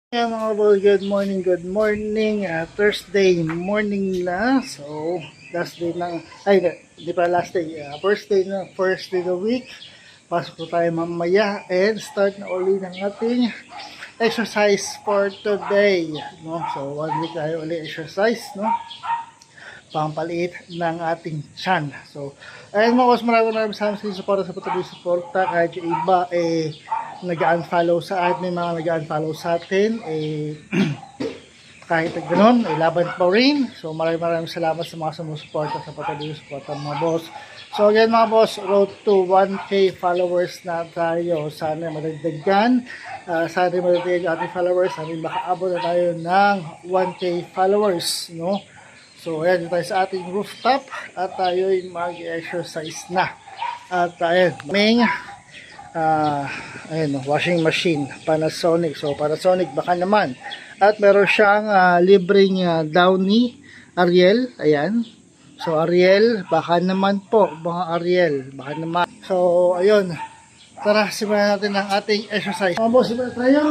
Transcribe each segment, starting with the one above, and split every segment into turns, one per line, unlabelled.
Yeah, mga boy, good morning. Thursday morning na. So, last day ng, di pa last day. First day of the week. Pasok po tayo mamaya and start na uli ng ating exercise for today. No? So, 1 week tayo uli exercise, no? Pampaliit ng ating chan. So, ayun mga boss, maraming salamat sa suporta sa patuloy suporta. Kahit yung iba, nag-unfollow sa atin, may mga nag-unfollow sa atin, kahit ganoon, laban pa rin. So, maraming salamat sa mga sumusuporta sa patuloy suporta mga boss. So, again mga boss, road to 1K followers na tayo. Sana madagdagan. Sana madagdagan ating followers. Sana makaabot na tayo ng 1K followers, no? So, ayan, tayo sa ating rooftop at tayo ay mag-exercise na. At ayan, may ayan, washing machine, Panasonic. So, Panasonic baka naman. At meron siyang libreng Downy Ariel. Ayan. So, Ariel, baka naman po. Mga Ariel, baka naman. So, ayun. Tara, simulan natin ang ating exercise. Mga boss, simulan tayo.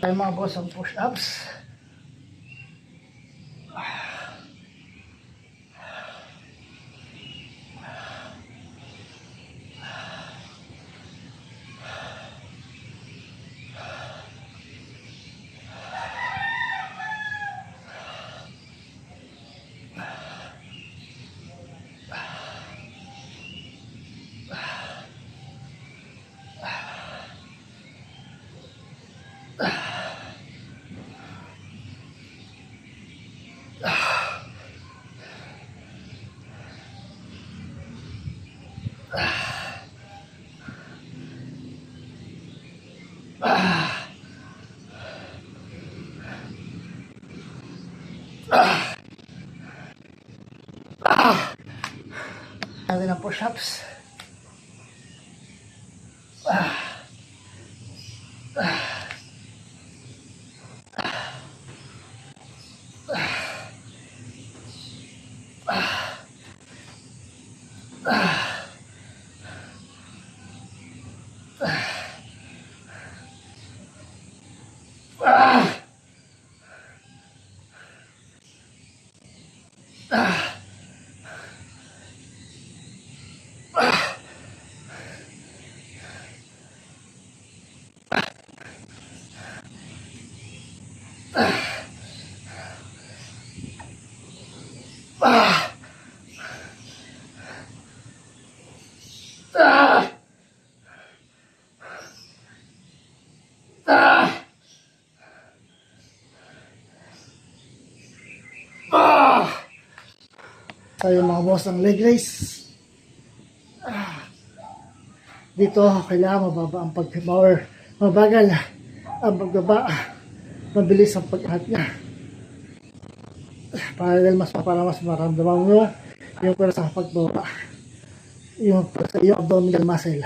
Tayo mga boss ang push-ups. Natin ang push-ups. Ah! Tayo mga boss ng leg race. Dito, kailangan mababa ang pag-power. Mabagal ang pagbaba. Mabilis ang pag-angat niya. Para mas maramdaman mo yung para sa pagbaba. Yung abdominal muscle.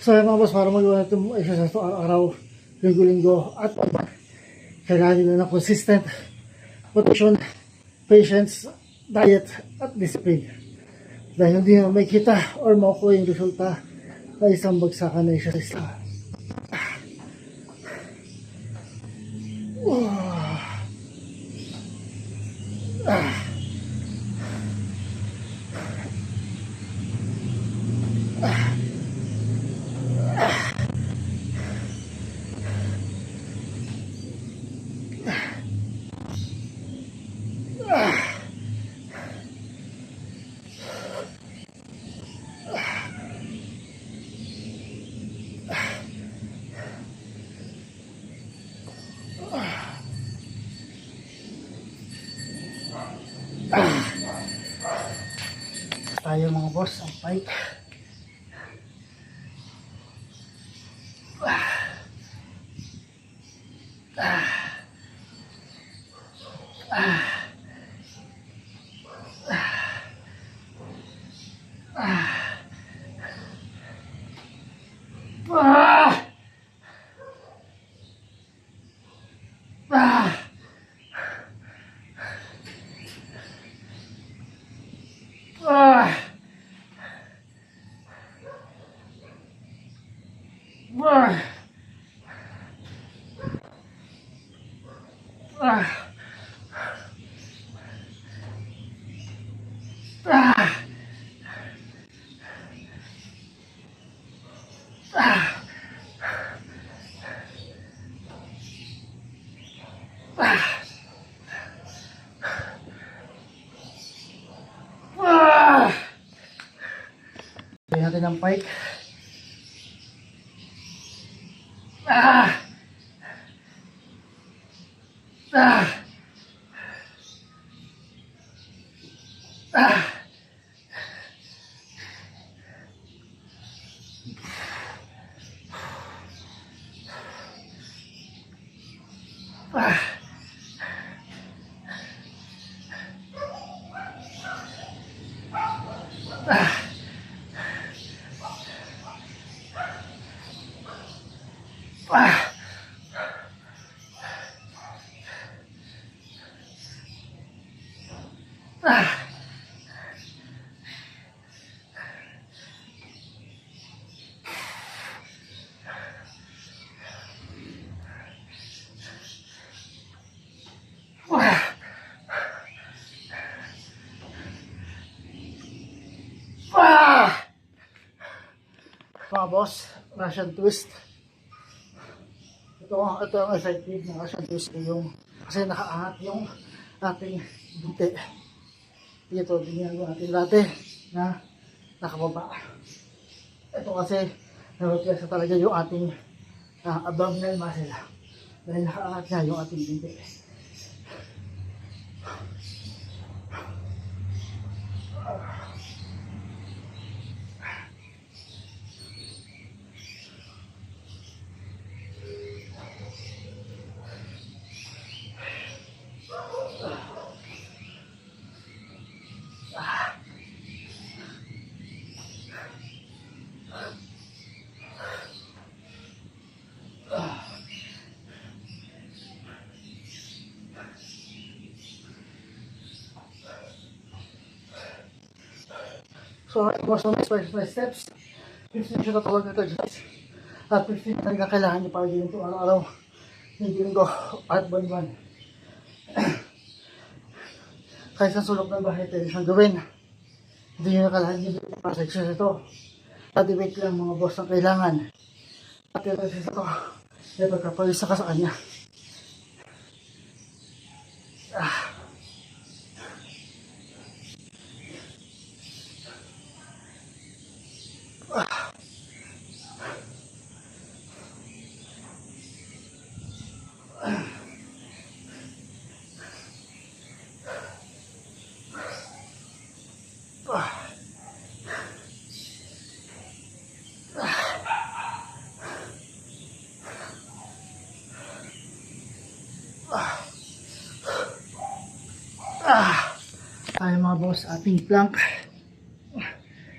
So yung mga boss, para magawa natin exercise ito araw-araw, linggo-linggo, at kailangan nyo ng consistent motivation, patience, diet, at discipline. Dahil hindi na may kita or makukuha yung resulta na isang bagsakan na exercise lang. Tayo mga boss, ang fight. Gawin natin ang pike. Mga boss, Russian twist. Ito ang effective na Russian twist yung kasi nakaangat yung ating bunti. Ito din ginagawa natin dati na nakababa. Ito kasi na-reflex talaga yung ating abdominal muscle dahil nakaangat nga yung ating bunti. So, was on my steps. 15 siya tatawag nito exercise. At 15 talaga kailangan niyo para gawin ito araw-araw. Hindi ko at buwan-buwan. kahit sa sulok ng bahay tayo isang gawin. Hindi nyo nakalahan yung para sa exercise ito. Pati-weight lang mga boss ang kailangan. At ito ito. Ito pagkapawisa ka sa kanya. Ay mga boss, ating plank.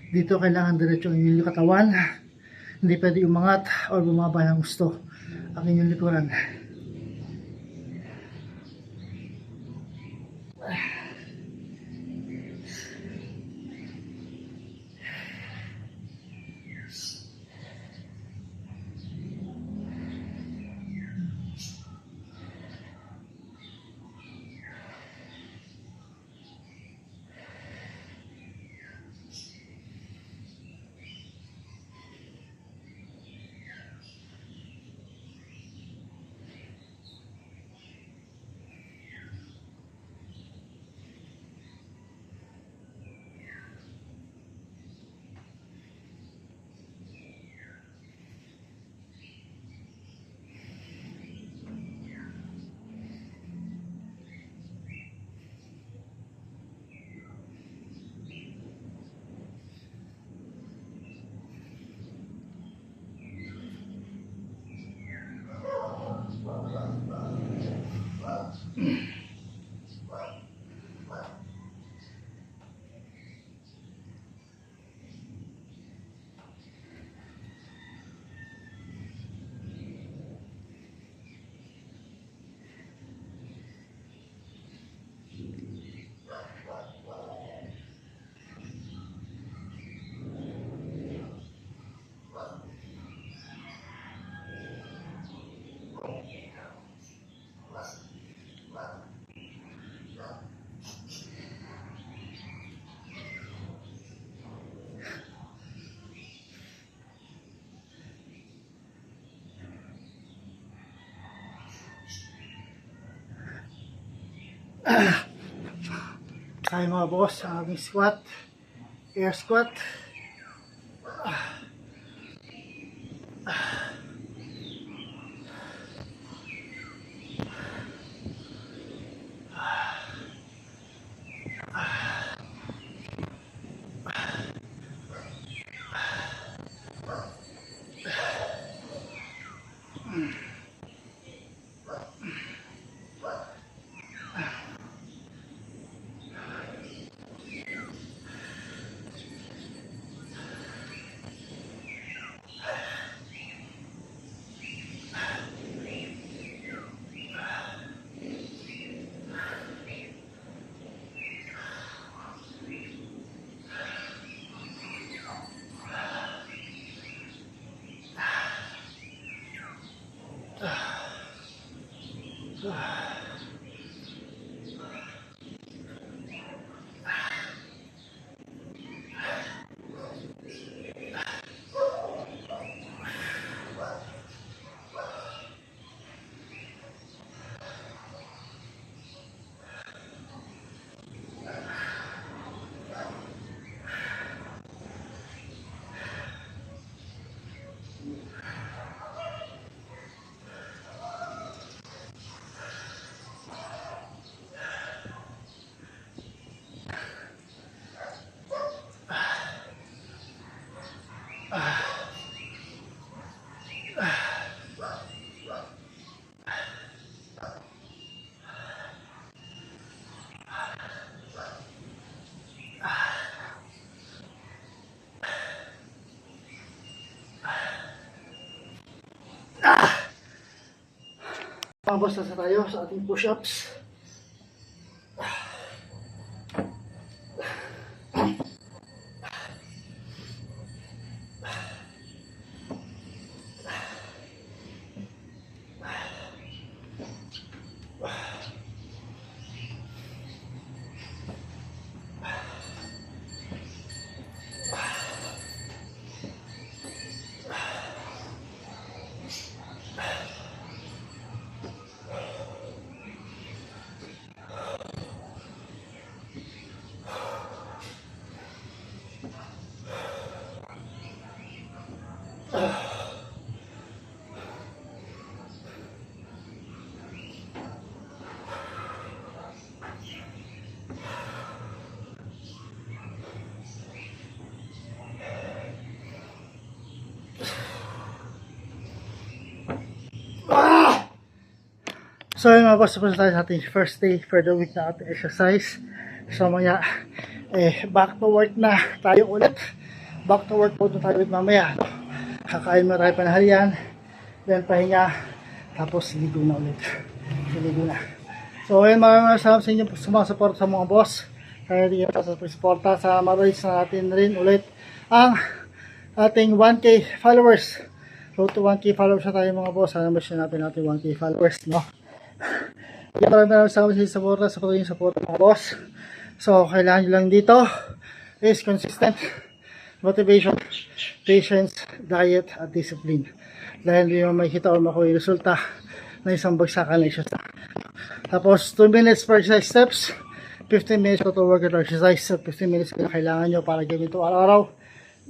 Dito kailangan diretso ang inyong katawan. Hindi pwede umangat o bumaba ng gusto ang inyong likuran. Kaya mga boss, ang aming squat, air squat. Pabos na tayo sa ating push-ups.
So yun mga boss, tapos tayo sa ating first day for the week na ating exercise. So maya, back to work na tayo ulit. Back to work po na tayo ulit mamaya. Kakain mo tayo panahalian, then pahinga, tapos ligo na ulit. Ligo na. So ayun, maraming salamat sa inyo sa mga support sa mga boss. Kaya hindi sa supporta sa ma-raise na natin rin ulit ang ating 1K followers. Road to 1K followers na tayo mga boss. Sana mas natin 1K followers, no? Kaya maraming salamat sa supporta, sa patuloy yung support mga boss. So kailangan nyo lang dito is consistent motivation, patience, diet, at discipline. Dahil hindi mo makikita o makuha yung resulta na isang bagsakan na exercise. Tapos 2 minutes per exercise steps, 15 minutes total workout exercise, so 15 minutes na kailangan nyo para gawin ito araw-araw,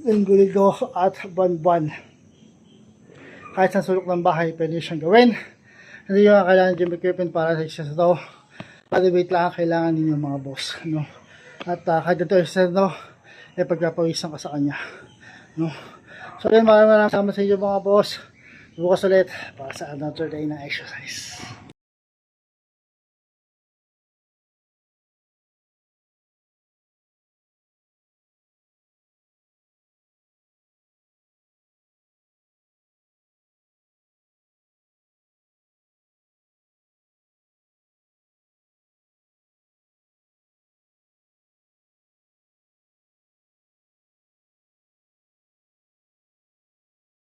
linggo-linggo at buwan-buwan. Kahit sa sulok ng bahay, pwede siyang gawin. Hindi nyo kailangan gym equipment para sa exercise ito. Body weight lang ang kailangan ninyo mga boss. No? At kahit ito exercise ito, pagpapawisan ka sa kanya. No? So yun, maraming salamat sa inyo mga boss. Bukas ulit para sa another day na exercise.